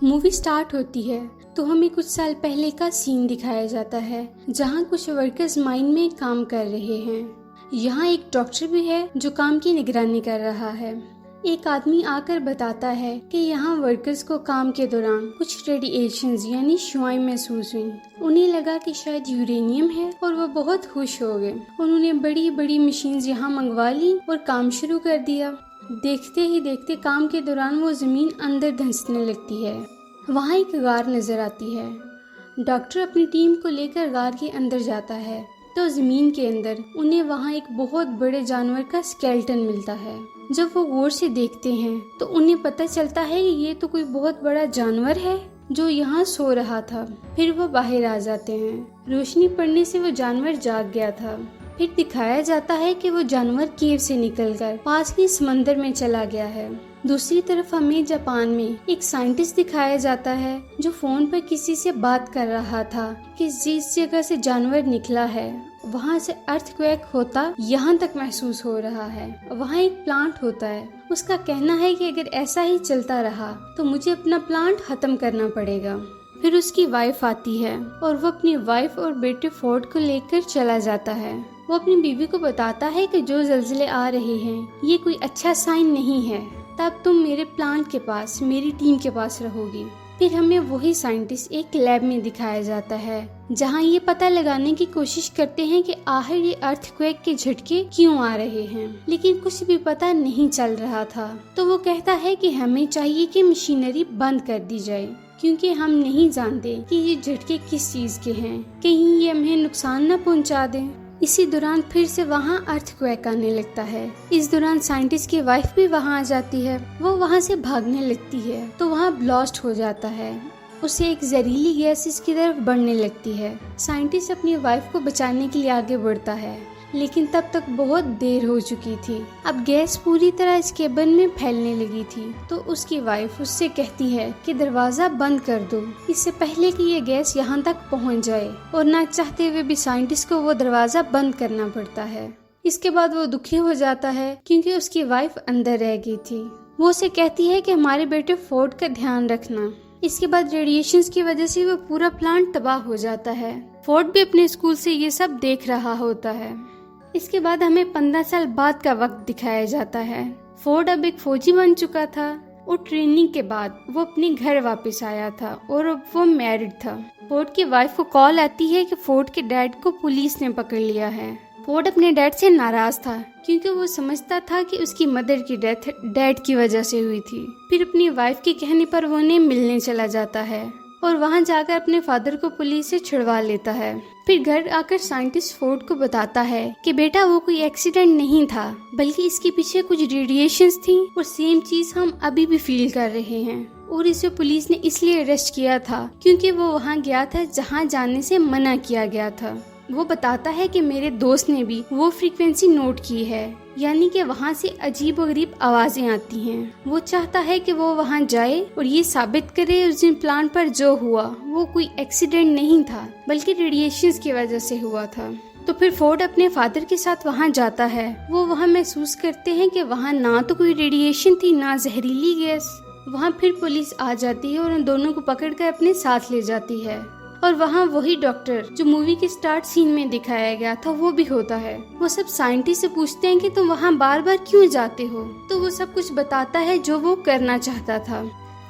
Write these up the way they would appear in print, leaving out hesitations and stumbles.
Movie start होती है तो हमें कुछ साल पहले का सीन दिखाया जाता है जहाँ कुछ वर्कर्स माइन में काम कर रहे हैं। यहाँ एक डॉक्टर भी है जो काम की निगरानी कर रहा है। एक आदमी आकर बताता है कि यहाँ वर्कर्स को काम के दौरान कुछ रेडिएशंस यानी शुआएं महसूस हुई। उन्हें लगा कि शायद यूरेनियम है और वो बहुत खुश हो गए। उन्होंने बड़ी बड़ी मशीन्स यहाँ मंगवा ली और काम शुरू कर दिया। देखते ही देखते काम के दौरान वो जमीन अंदर धंसने लगती है। वहाँ एक गार नजर आती है। डॉक्टर अपनी टीम को लेकर गार के अंदर जाता है तो जमीन के अंदर उन्हें वहाँ एक बहुत बड़े जानवर का स्केलेटन मिलता है। जब वो गौर से देखते हैं तो उन्हें पता चलता है कि ये तो कोई बहुत बड़ा जानवर है जो यहाँ सो रहा था। फिर वो बाहर आ जाते हैं। रोशनी पड़ने से वो जानवर जाग गया था। फिर दिखाया जाता है कि वो जानवर केव से निकलकर पास के समंदर में चला गया है। दूसरी तरफ हमें जापान में एक साइंटिस्ट दिखाया जाता है जो फोन पर किसी से बात कर रहा था कि जिस जगह से जानवर निकला है वहाँ से अर्थक्वेक होता यहाँ तक महसूस हो रहा है। वहाँ एक प्लांट होता है। उसका कहना है कि अगर ऐसा ही चलता रहा तो मुझे अपना प्लांट खत्म करना पड़ेगा। फिर उसकी वाइफ आती है और वो अपनी वाइफ और बेटे फोर्ड को लेकर चला जाता है। वो अपनी बीवी को बताता है कि जो ज़लज़ले आ रहे हैं ये कोई अच्छा साइन नहीं है। तब तुम मेरे प्लांट के पास मेरी टीम के पास रहोगी। फिर हमें वही साइंटिस्ट एक लैब में दिखाया जाता है जहाँ ये पता लगाने की कोशिश करते हैं कि आखिर ये अर्थक्वेक के झटके क्यों आ रहे हैं, लेकिन कुछ भी पता नहीं चल रहा था। तो वो कहता है कि हमें चाहिए कि मशीनरी बंद कर दी जाए क्योंकि हम नहीं जानते कि ये झटके किस चीज के हैं, कहीं ये हमें नुकसान न पहुंचा दें। इसी दौरान फिर से वहाँ अर्थक्वेक आने लगता है। इस दौरान साइंटिस्ट की वाइफ भी वहाँ आ जाती है। वो वहाँ से भागने लगती है तो वहाँ ब्लास्ट हो जाता है। उसे एक जहरीली गैस इसकी तरफ बढ़ने लगती है। साइंटिस्ट अपनी वाइफ को बचाने के लिए आगे बढ़ता है लेकिन तब तक बहुत देर हो चुकी थी। अब गैस पूरी तरह इस केबिन में फैलने लगी थी तो उसकी वाइफ उससे कहती है कि दरवाजा बंद कर दो इससे पहले कि ये गैस यहाँ तक पहुँच जाए, और ना चाहते हुए भी साइंटिस्ट को वो दरवाजा बंद करना पड़ता है। इसके बाद वो दुखी हो जाता है क्योंकि उसकी वाइफ अंदर रह गई थी। वो उसे कहती है कि हमारे बेटे फोर्ड का ध्यान रखना। इसके बाद रेडिएशंस की वजह से वो पूरा प्लांट तबाह हो जाता है। फोर्ड भी अपने स्कूल से ये सब देख रहा होता है। इसके बाद हमें 15 साल बाद का वक्त दिखाया जाता है। फोर्ड अब एक फौजी बन चुका था और ट्रेनिंग के बाद वो अपने घर वापस आया था और अब वो मैरिड था। फोर्ड की वाइफ को कॉल आती है कि फोर्ड के डैड को पुलिस ने पकड़ लिया है। फोर्ड अपने डैड से नाराज था क्योंकि वो समझता था कि उसकी मदर की डेथ डैड की वजह से हुई थी। फिर अपनी वाइफ के कहने पर वो उन्हें मिलने चला जाता है और वहां जाकर अपने फादर को पुलिस से छुड़वा लेता है। फिर घर आकर साइंटिस्ट फोर्ड को बताता है कि बेटा वो कोई एक्सीडेंट नहीं था बल्कि इसके पीछे कुछ रेडिएशंस थी और सेम चीज हम अभी भी फील कर रहे हैं, और इसे पुलिस ने इसलिए अरेस्ट किया था क्योंकि वो वहां गया था जहां जाने से मना किया गया था। वो बताता है कि मेरे दोस्त ने भी वो फ्रीक्वेंसी नोट की है, यानी कि वहाँ से अजीब और गरीब आवाजें आती हैं। वो चाहता है कि वो वहाँ जाए और ये साबित करे उस दिन प्लांट पर जो हुआ वो कोई एक्सीडेंट नहीं था बल्कि रेडिएशंस की वजह से हुआ था। तो फिर फोर्ड अपने फादर के साथ वहाँ जाता है। वो वहाँ महसूस करते हैं कि वहाँ ना तो कोई रेडिएशन थी ना जहरीली गैस। वहाँ फिर पुलिस आ जाती है और उन दोनों को पकड़कर अपने साथ ले जाती है। और वहाँ वही डॉक्टर जो मूवी के स्टार्ट सीन में दिखाया गया था वो भी होता है। वो सब साइंटिस्ट से पूछते हैं कि तुम वहाँ बार बार क्यों जाते हो, तो वो सब कुछ बताता है जो वो करना चाहता था।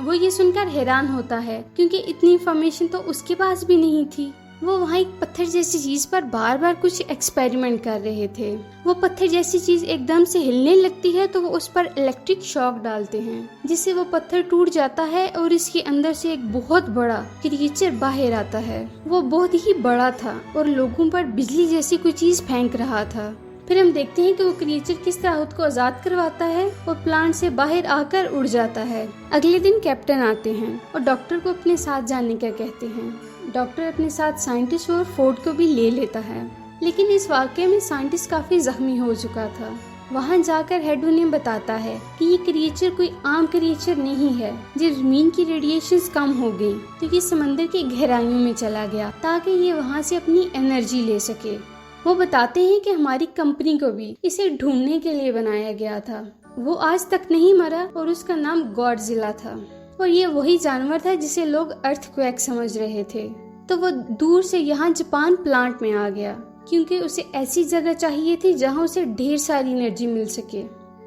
वो ये सुनकर हैरान होता है क्योंकि इतनी इंफॉर्मेशन तो उसके पास भी नहीं थी। वो वहाँ एक पत्थर जैसी चीज पर बार बार कुछ एक्सपेरिमेंट कर रहे थे। वो पत्थर जैसी चीज एकदम से हिलने लगती है तो वो उस पर इलेक्ट्रिक शॉक डालते हैं जिससे वो पत्थर टूट जाता है और इसके अंदर से एक बहुत बड़ा क्रिएचर बाहर आता है। वो बहुत ही बड़ा था और लोगों पर बिजली जैसी कोई चीज फेंक रहा था। फिर हम देखते हैं कि वो क्रिएचर किस तरह खुद को आजाद करवाता है और प्लांट से बाहर आकर उड़ जाता है। अगले दिन कैप्टन आते हैं और डॉक्टर को अपने साथ जाने का कहते हैं। डॉक्टर अपने साथ साइंटिस्ट और फोर्ड को भी ले लेता है, लेकिन इस वाकये में साइंटिस्ट काफी जख्मी हो चुका था। वहां जाकर हेड उन्हें बताता है कि ये क्रिएचर कोई आम क्रिएचर नहीं है। जब जमीन की रेडिएशंस कम हो गई तो ये समंदर की गहराइयों में चला गया ताकि ये वहां से अपनी एनर्जी ले सके। वो बताते हैं कि हमारी कंपनी को भी इसे ढूंढने के लिए बनाया गया था। वो आज तक नहीं मरा और उसका नाम गॉडजिला था। और ये वही जानवर था जिसे लोग अर्थक्वेक समझ रहे थे। तो वो दूर से यहाँ जापान प्लांट में आ गया क्योंकि उसे ऐसी जगह चाहिए थी जहाँ उसे ढेर सारी एनर्जी मिल सके।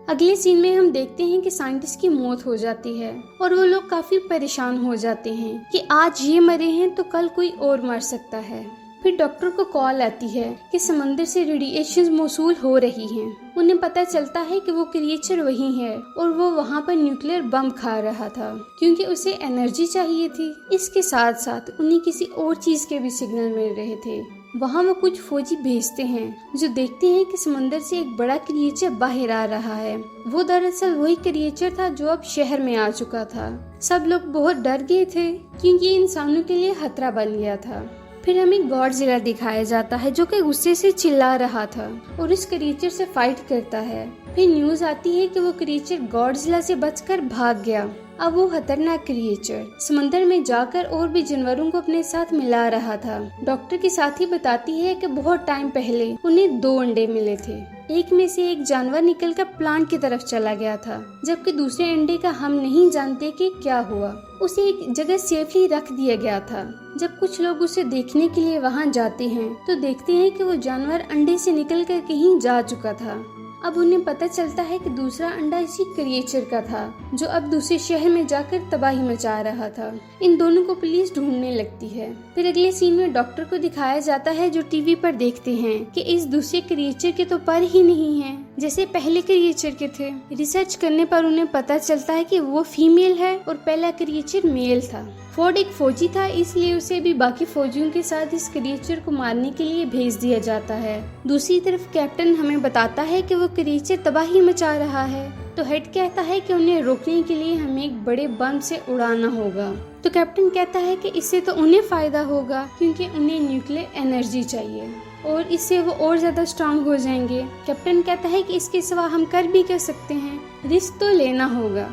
अगले सीन में हम देखते हैं कि साइंटिस्ट की मौत हो जाती है और वो लोग काफी परेशान हो जाते हैं कि आज ये मरे हैं तो कल कोई और मर सकता है। फिर डॉक्टर को कॉल आती है कि समंदर से रेडिएशन मौसूल हो रही हैं। उन्हें पता चलता है कि वो क्रिएचर वही है और वो वहाँ पर न्यूक्लियर बम खा रहा था क्योंकि उसे एनर्जी चाहिए थी। इसके साथ साथ उन्हें किसी और चीज के भी सिग्नल मिल रहे थे। वहाँ वो कुछ फौजी भेजते हैं जो देखते हैं कि समंदर से एक बड़ा क्रिएचर बाहर आ रहा है। वो दरअसल वही क्रिएचर था जो अब शहर में आ चुका था। सब लोग बहुत डर गए थे क्योंकि ये इंसानों के लिए खतरा बन गया था। फिर हमें गॉडजिला दिखाया जाता है जो कि गुस्से से चिल्ला रहा था और इस क्रिएचर से फाइट करता है। फिर न्यूज आती है कि वो क्रिएचर गॉडजिला से बचकर भाग गया। अब वो खतरनाक क्रिएचर समंदर में जाकर और भी जानवरों को अपने साथ मिला रहा था। डॉक्टर के साथी बताती है कि बहुत टाइम पहले उन्हें 2 अंडे मिले थे। एक में से एक जानवर निकलकर प्लांट की तरफ चला गया था, जबकि दूसरे अंडे का हम नहीं जानते कि क्या हुआ। उसे एक जगह सेफली रख दिया गया था। जब कुछ लोग उसे देखने के लिए वहां जाते हैं तो देखते हैं कि वो जानवर अंडे से निकलकर कहीं जा चुका था। अब उन्हें पता चलता है कि दूसरा अंडा इसी क्रिएचर का था जो अब दूसरे शहर में जाकर तबाही मचा रहा था। इन दोनों को पुलिस ढूंढने लगती है। फिर अगले सीन में डॉक्टर को दिखाया जाता है जो टीवी पर देखते हैं कि इस दूसरे क्रिएचर के तो पर ही नहीं है जैसे पहले क्रिएचर के थे। रिसर्च करने पर उन्हें पता चलता है कि वो फीमेल है और पहला क्रिएचर मेल था। फोर्ड एक फौजी था, इसलिए उसे भी बाकी फौजियों के साथ इस क्रिएचर को मारने के लिए भेज दिया जाता है। दूसरी तरफ कैप्टन हमें बताता है कि वो क्रिएचर तबाही मचा रहा है, तो हेड कहता है कि उन्हें रोकने के लिए हमें एक बड़े बम से उड़ाना होगा। तो कैप्टन कहता है कि इससे तो उन्हें फायदा होगा क्योंकि उन्हें न्यूक्लियर एनर्जी चाहिए और इससे वो और ज्यादा स्ट्रांग हो जाएंगे। कैप्टन कहता है कि इसके सिवा हम कर भी कर सकते हैं, रिस्क तो लेना होगा।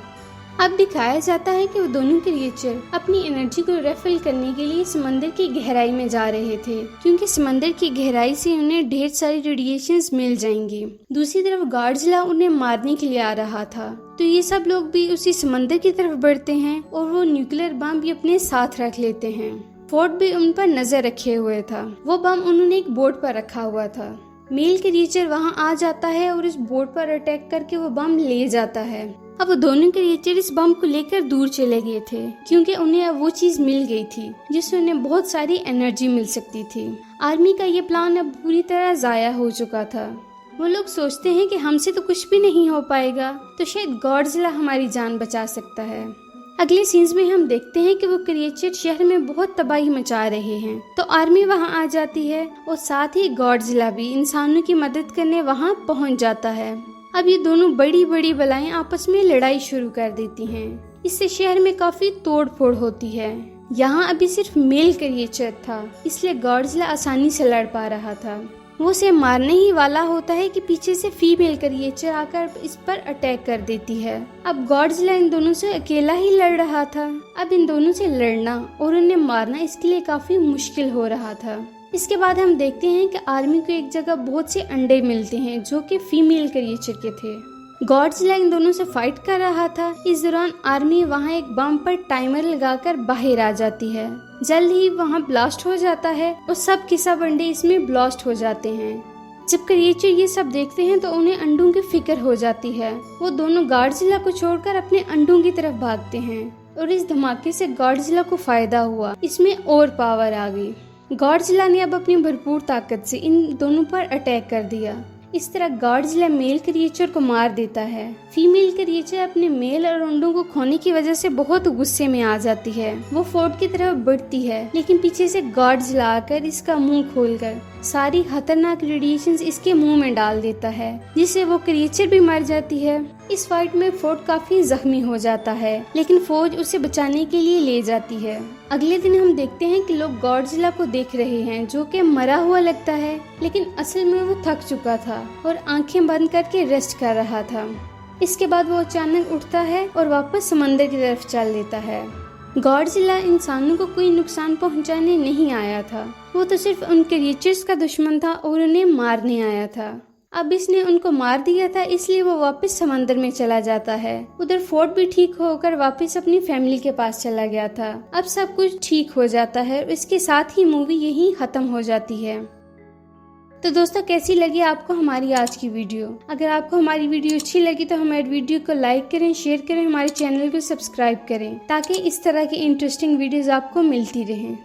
अब दिखाया जाता है कि वो दोनों क्रिएचर अपनी एनर्जी को रिफिल करने के लिए समंदर की गहराई में जा रहे थे क्योंकि समंदर की गहराई से उन्हें ढेर सारी रेडिएशंस मिल जाएंगी। दूसरी तरफ गॉडजिला उन्हें मारने के लिए आ रहा था, तो ये सब लोग भी उसी समंदर की तरफ बढ़ते हैं और वो न्यूक्लियर बम भी अपने साथ रख लेते हैं। फोर्ड भी उन पर नजर रखे हुए था। वो बम उन्होंने एक बोट पर रखा हुआ था। मेल क्रिएचर वहाँ आ जाता है और इस बोट पर अटैक करके वो बम ले जाता है। अब वो दोनों क्रिएचर इस बम को लेकर दूर चले गए थे क्योंकि उन्हें अब वो चीज मिल गई थी जिससे उन्हें बहुत सारी एनर्जी मिल सकती थी। आर्मी का ये प्लान अब पूरी तरह जाया हो चुका था। वो लोग सोचते हैं कि हमसे तो कुछ भी नहीं हो पाएगा, तो शायद गॉडजिला हमारी जान बचा सकता है। अगले सीन्स में हम देखते हैं कि वो क्रिएचर शहर में बहुत तबाही मचा रहे हैं, तो आर्मी वहां आ जाती है और साथ ही गॉडजिला भी इंसानों की मदद करने वहां पहुंच जाता है। अब ये दोनों बड़ी बड़ी बलाएं आपस में लड़ाई शुरू कर देती हैं। इससे शहर में काफी तोड़ फोड़ होती है। यहाँ अभी सिर्फ मेल क्रिएचर था, इसलिए गॉडजिला आसानी से लड़ पा रहा था। वो उसे मारने ही वाला होता है कि पीछे से फीमेल क्रिएचर आकर इस पर अटैक कर देती है। अब गॉडजिला इन दोनों से अकेला ही लड़ रहा था। अब इन दोनों से लड़ना और उन्हें मारना इसके लिए काफी मुश्किल हो रहा था। इसके बाद हम देखते हैं कि आर्मी को एक जगह बहुत से अंडे मिलते हैं जो कि फीमेल क्रिएचर के थे। गॉडजिला इन दोनों से फाइट कर रहा था। इस दौरान आर्मी वहां एक बम पर टाइमर लगाकर बाहर आ जाती है। जल्द ही वहां ब्लास्ट हो जाता है और सब के सब अंडे इसमें ब्लास्ट हो जाते हैं। जब क्रिएचर ये सब देखते हैं तो उन्हें अंडों की फिक्र हो जाती है। वो दोनों गॉडजिला को छोड़कर अपने अंडों की तरफ भागते हैं और इस धमाके से गॉडजिला को फायदा हुआ, इसमें और पावर आ गई। गॉडजिला ने अब अपनी भरपूर ताकत से इन दोनों पर अटैक कर दिया। इस तरह गॉडजिला मेल क्रिएचर को मार देता है। फीमेल क्रिएचर अपने मेल और अंडों को खोने की वजह से बहुत गुस्से में आ जाती है। वो फोर्ड की तरफ बढ़ती है, लेकिन पीछे से गॉडजिला आकर इसका मुंह खोलकर सारी खतरनाक रेडिएशंस इसके मुंह में डाल देता है, जिससे वो क्रिएचर भी मर जाती है। इस फाइट में फोर्ड काफी जख्मी हो जाता है, लेकिन फौज उसे बचाने के लिए ले जाती है। अगले दिन हम देखते हैं कि लोग गॉडजिला को देख रहे हैं जो कि मरा हुआ लगता है, लेकिन असल में वो थक चुका था और आंखें बंद करके रेस्ट कर रहा था। इसके बाद वो अचानक उठता है और वापस समंदर की तरफ चल देता है। गॉडजिला इंसानों को कोई नुकसान पहुंचाने नहीं आया था, वो तो सिर्फ उन क्रिएचर्स का दुश्मन था और उन्हें मारने आया था। अब इसने उनको मार दिया था, इसलिए वो वापस समंदर में चला जाता है। उधर फोर्ड भी ठीक होकर वापस अपनी फैमिली के पास चला गया था। अब सब कुछ ठीक हो जाता है और इसके साथ ही मूवी यहीं खत्म हो जाती है। तो दोस्तों, कैसी लगी आपको हमारी आज की वीडियो? अगर आपको हमारी वीडियो अच्छी लगी तो हमारी वीडियो को लाइक करें, शेयर करें, हमारे चैनल को सब्सक्राइब करें ताकि इस तरह की इंटरेस्टिंग वीडियोस आपको मिलती रहें।